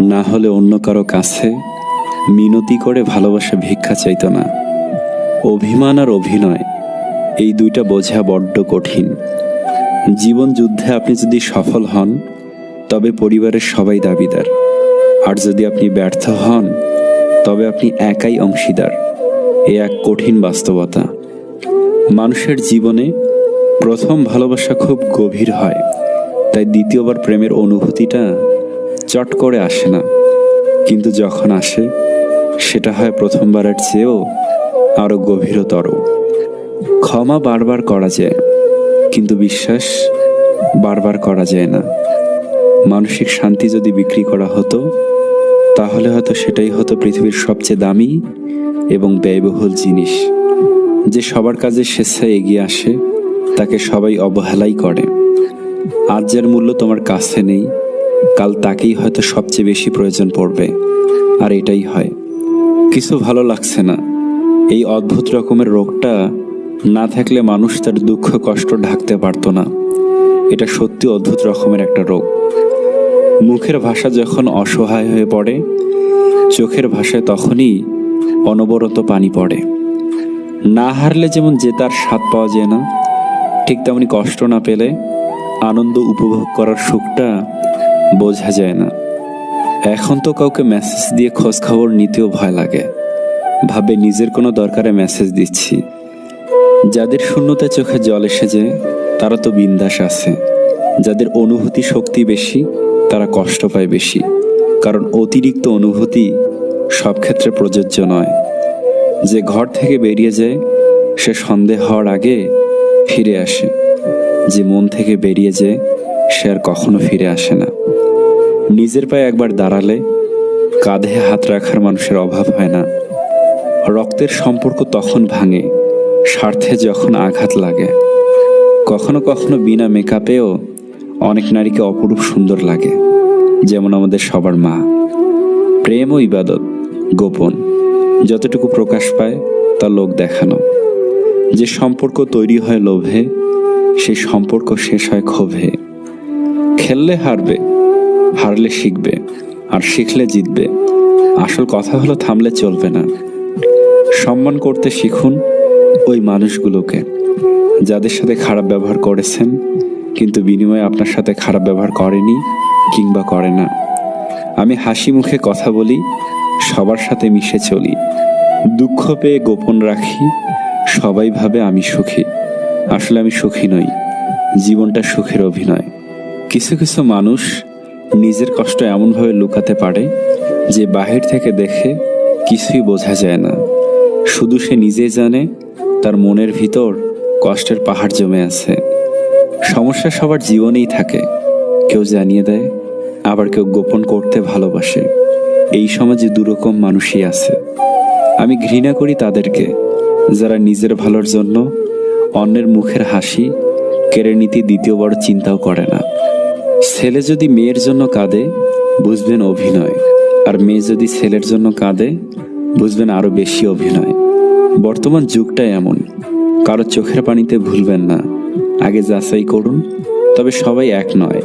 না হলে অন্য কারো কাছে মিনতি করে ভালোবাসা ভিক্ষা চাইতো না। অভিমান আর অভিনয়, এই দুইটা বোঝা বড্ড কঠিন। জীবন যুদ্ধে আপনি যদি সফল হন তবে পরিবারের সবাই দাবিদার, আর যদি আপনি ব্যর্থ হন তবে আপনি একাই অংশীদার। এ এক কঠিন বাস্তবতা। মানুষের জীবনে প্রথম ভালোবাসা খুব গভীর হয়, তাই দ্বিতীয়বার প্রেমের অনুভূতিটা চট করে আসে না। কিন্তু যখন আসে সেটা হয় প্রথমবারের চেয়েও আরো গভীরতর। ক্ষমা বারবার করা যায়, কিন্তু বিশ্বাস বারবার করা যায় না। মানসিক শান্তি যদি বিক্রি করা হতো তাহলে হয়তো সেটাই হতো পৃথিবীর সবচেয়ে দামি এবং ব্যয়বহুল জিনিস। যে সবার কাজে স্বেচ্ছায় এগিয়ে আসে তাকে সবাই অবহেলাই করে। আজ যার মূল্য তোমার কাছে নেই, কাল তাকেই হয়তো সবচেয়ে বেশি প্রয়োজন পড়বে। আর এটাই হয়, কিছু ভালো লাগছে না, এই অদ্ভুত রকমের রোগটা না থাকলে মানুষ তার দুঃখ কষ্ট ঢাকতে পারতো না। এটা সত্যি অদ্ভুত রকমের একটা রোগ। মুখের ভাষা যখন অসহায় হয়ে পড়ে, চোখের ভাষায় তখনই অনবরত পানি পড়ে। না হারলে যেমন জেতার স্বাদ পাওয়া যায় না, ঠিক তেমনি কষ্ট না পেলে আনন্দ উপভোগ করার সুখটা বোঝা যায় না। এখন তো কাউকে মেসেজ দিয়ে খোঁজ খবর নিতেও ভয় লাগে, ভাবে নিজের কোনো দরকারে মেসেজ দিচ্ছি। যাদের শূন্যতায় চোখে জল এসে যায় তারা তো বিন্দাস আছে। যাদের অনুভূতি শক্তি বেশি তারা কষ্ট পায় বেশি, কারণ অতিরিক্ত অনুভূতি সব ক্ষেত্রে প্রযোজ্য নয়। যে ঘর থেকে বেরিয়ে যায় সে সন্দেহ হওয়ার আগে ফিরে আসে, যে মন থেকে বেরিয়ে যায় সে আর কখনো ফিরে আসে না। নিজের পায়ে একবার দাঁড়ালে কাঁধে হাত রাখার মানুষের অভাব হয় না। রক্তের সম্পর্ক তখন ভাঙে স্বার্থে যখন আঘাত লাগে। কখনো কখনো বিনা মেকআপেও অনেক নারীকে অপরূপ সুন্দর লাগে, যেমন আমাদের সবার মা। প্রেম ও ইবাদত গোপন, যতটুকু প্রকাশ পায় তা লোক দেখানো। যে সম্পর্ক তৈরি হয় লোভে, সেই সম্পর্ক শেষ হয় ক্ষোভে। খেললে হারবে, হারলে শিখবে, আর শিখলে জিতবে। আসল কথা হলো থামলে চলবে না। সম্মান করতে শিখুন ওই মানুষগুলোকে যাদের সাথে খারাপ ব্যবহার করেছেন, কিন্তু বিনিময়ে আপনার সাথে খারাপ ব্যবহার করেনি কিংবা করে না। আমি হাসি মুখে কথা বলি, সবার সাথে মিশে চলি, দুঃখ পেয়ে গোপন রাখি, সবাই ভাবে আমি সুখী। আসলে আমি সুখী নই, জীবনটা সুখের অভিনয়। কিছু কিছু মানুষ নিজের কষ্ট এমনভাবে লুকাতে পারে যে বাহির থেকে দেখে কিছুই বোঝা যায় না। শুধু সে নিজেই জানে তার মনের ভিতর কষ্টের পাহাড় জমে আছে। সমস্যা সবার জীবনেই থাকে, কেউ জানিয়ে দেয়, আবার কেউ গোপন করতে ভালোবাসে। এই সমাজে দুরকম মানুষই আছে। আমি ঘৃণা করি তাদেরকে যারা নিজের ভালোর জন্য অন্যের মুখের হাসি কেড়ে নিতে দ্বিতীয়বার চিন্তাও করে না। ছেলে যদি মেয়ের জন্য কাঁদে বুঝবেন অভিনয়, আর মেয়ে যদি ছেলের জন্য কাঁদে বুঝবেন আরো বেশি অভিনয়। বর্তমান যুগটা এমন, কারো চোখের পানিতে ভুলবেন না, আগে যাচাই করুন। তবে সবাই এক নয়,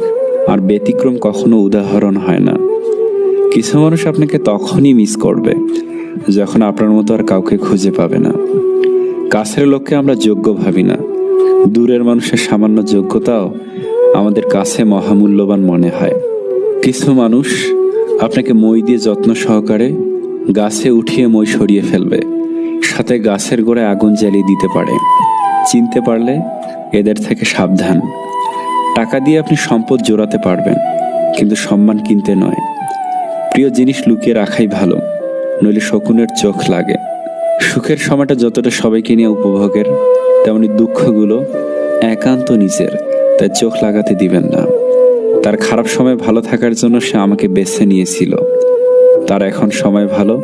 আর ব্যতিক্রম কখনো উদাহরণ হয় না। কিছু মানুষ আপনাকে তখনই মিস করবে যখন আপনার মতো আর কাউকে খুঁজে পাবে না। কাছের লোককে আমরা যোগ্য ভাবি না, দূরের মানুষের সামান্য যোগ্যতাও আমাদের কাছে মহামূল্যবান মনে হয়। কিছু মানুষ আপনাকে মই দিয়ে যত্ন সহকারে গাছে উঠিয়ে মই সরিয়ে ফেলবে, সাথে গাছের গোড়ায় আগুন জ্বালিয়ে দিতে পারে। চিনতে পারলে এদের থেকে সাবধান। টাকা দিয়ে আপনি সম্পদ জোড়াতে পারবেন, কিন্তু সম্মান কিনতে নয়। প্রিয় জিনিস লুকিয়ে রাখাই ভালো, নইলে শকুনের চোখ লাগে। সুখের সময়টা যতটা সবাইকে নিয়ে উপভোগের, তেমনি দুঃখগুলো একান্ত নিজের, তাই চোখ লাগাতে দিবেন না। তার খারাপ সময় ভালো থাকার জন্য সে আমাকে বেছে নিয়েছিল। তার এখন সময় ভালো,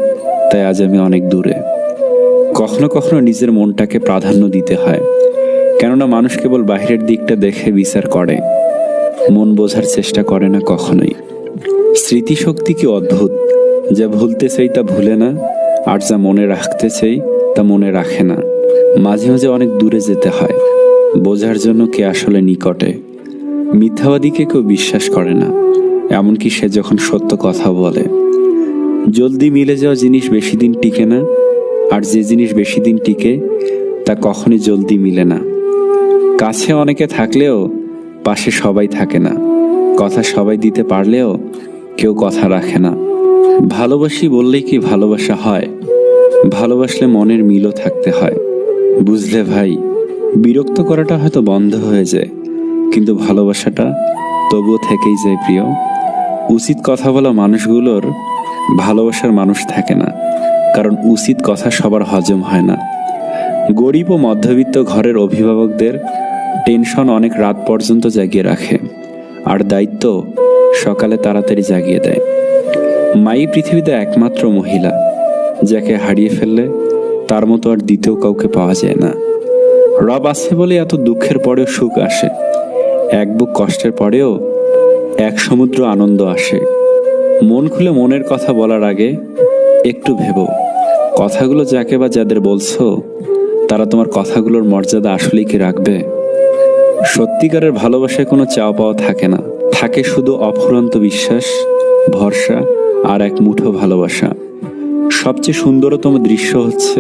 তাই আজ আমি অনেক দূরে। কখনো কখনো নিজের মনটাকে প্রাধান্য দিতে হয়, কেননা মানুষ কেবল বাহিরের দিকটা দেখে বিচার করে, মন বোঝার চেষ্টা করে না কখনোই। স্মৃতিশক্তি কি অদ্ভুত, যা ভুলতে চাই তা ভুলে না, আর যা মনে রাখতে চাই তা মনে রাখে না। মাঝে মাঝে অনেক দূরে যেতে হয় বোঝার জন্য কে আসলে নিকটে। মিথ্যাবাদীকে কেউ বিশ্বাস করে না, এমনকি সে যখন সত্য কথা বলে। জলদি মিলে যাওয়া জিনিস বেশি দিন টিকে না, আর যে জিনিস বেশি দিন টিকে তা কখনই জলদি মিলে না। কাছে অনেকে থাকলেও পাশে সবাই থাকে না। কথা সবাই দিতে পারলেও কেউ কথা রাখে না। ভালোবাসি বললেই কি ভালোবাসা হয়? ভালোবাসলে মনের মিলও থাকতে হয়। বুঝলে ভাই, বিরক্ত করাটা হয়তো বন্ধ হয়ে যায়, কিন্তু ভালোবাসাটা তবুও থেকেই যায় প্রিয়। উচিত কথা বলা মানুষগুলোর ভালোবাসার মানুষ থাকে না, কারণ উচিত কথা সবার হজম হয় না। গরিব ও মধ্যবিত্ত ঘরের অভিভাবকদের টেনশন অনেক রাত পর্যন্ত জাগিয়ে রাখে, আর দায়িত্ব সকালে তাড়াতাড়ি জাগিয়ে দেয়। মাই পৃথিবীতে একমাত্র মহিলা যাকে হারিয়ে ফেললে তার মতো আর দ্বিতীয় কাউকে পাওয়া যায় না। রব আছে বলে এত দুঃখের পরেও সুখ আসে, এক বুক কষ্টের পরেও এক সমুদ্র আনন্দ আসে। মন খুলে মনের কথা বলার আগে একটু ভেবো, কথাগুলো যাকে বা যাদের বলছো তারা তোমার কথাগুলোর মর্যাদা আসলেই কি রাখবে? সত্যিকারের ভালোবাসায় কোনো চাওয়া পাওয়া থাকে না, থাকে শুধু অফুরন্ত বিশ্বাস, ভরসা আর এক মুঠো ভালোবাসা। সবচেয়ে সুন্দরতম দৃশ্য হচ্ছে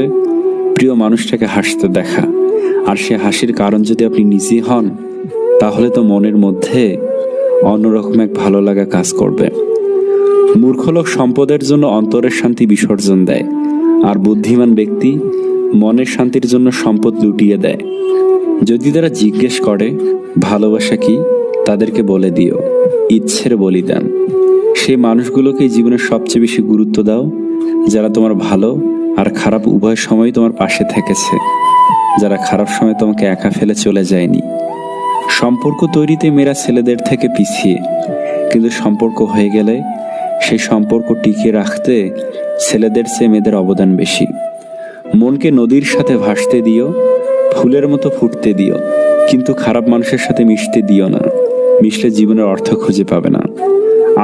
প্রিয় মানুষটাকে হাসতে দেখা, আর সে হাসির কারণ যদি আপনি নিজেই হন, তাহলে তো মনের মধ্যে অন্যরকম এক ভালো লাগা কাজ করবে। মূর্খ লোক সম্পদের জন্য অন্তরের শান্তি বিসর্জন দেয়, আর বুদ্ধিমান ব্যক্তি মনের শান্তির জন্য সম্পদ লুটিয়ে দেয়। যদি তারা জিজ্ঞেস করে ভালোবাসা কি, তাদেরকে বলে দিও ইচ্ছের বলিদান। সেই মানুষগুলোকেই জীবনের সবচেয়ে বেশি গুরুত্ব দাও, যারা তোমার ভালো আর খারাপ উভয় সময় তোমার পাশে থেকেছে, যারা খারাপ সময় তোমাকে একা ফেলে চলে যায়নি। সম্পর্ক তৈরিতে মেয়েরা ছেলেদের থেকে পিছিয়ে, কিন্তু সম্পর্ক হয়ে গেলে সেই সম্পর্ক টিকিয়ে রাখতে ছেলেদের চেয়ে মেয়েদের অবদান বেশি। মনকে নদীর সাথে ভাসতে দিও, ফুলের মতো ফুটতে দিও, কিন্তু খারাপ মানুষের সাথে মিশতে দিও না। মিশলে জীবনের অর্থ খুঁজে পাবে না।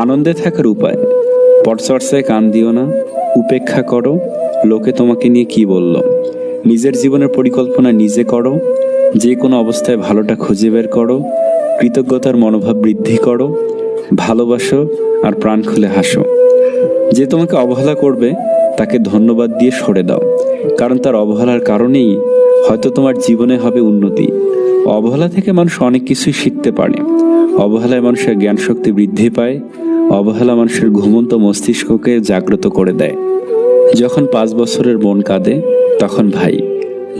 আনন্দে থাকার উপায়, পরচর্চায় কান দিও না, উপেক্ষা করো লোকে তোমাকে নিয়ে কি বলল। নিজের জীবনের পরিকল্পনা নিজে করো, যে কোনো অবস্থায় ভালোটা খুঁজে বের করো, কৃতজ্ঞতার মনোভাব বৃদ্ধি করো, ভালোবাসো আর প্রাণ খুলে হাসো। যে তোমাকে অবহেলা করবে তাকে ধন্যবাদ দিয়ে সরে দাও, কারণ তার অবহেলার কারণেই হয়তো তোমার জীবনে হবে উন্নতি। অবহেলা থেকে মানুষ অনেক কিছুই শিখতে পারে। অবহেলায় মানুষের জ্ঞান শক্তি বৃদ্ধি পায়। অবহেলা মানুষের ঘুমন্ত মস্তিষ্ককে জাগ্রত করে দেয়। যখন 5 বছরের বোন কাঁদে, তখন ভাই,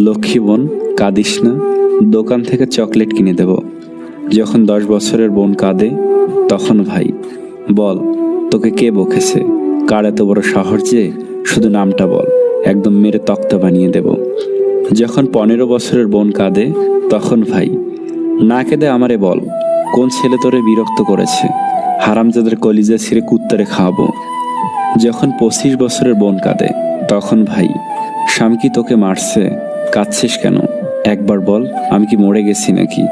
লক্ষ্মী বোন কাঁদিস না, দোকান থেকে চকলেট কিনে দেব। যখন 10 বছরের বোন কাঁদে, তখন ভাই, বল তোকে কে বকেছে, কার এত বড় সাহস যে শুধু নামটা বল, একদম মেরে তক্তা বানিয়ে দেব। যখন 15 বছরের বোন কাঁদে, তখন ভাই, না কেঁদে আমারে বল কোন ছেলে তোরে বিরক্ত করেছে, হারামজাদের কলিজা ছিঁড়ে কুত্তারে খাওয়াবো। যখন 25 বছরের বোন কাঁদে, তখন ভাই, স্বামী কি তোকে মারছে, কাঁদছিস কেন, একবার বল আমি কি মরে গেছি নাকি।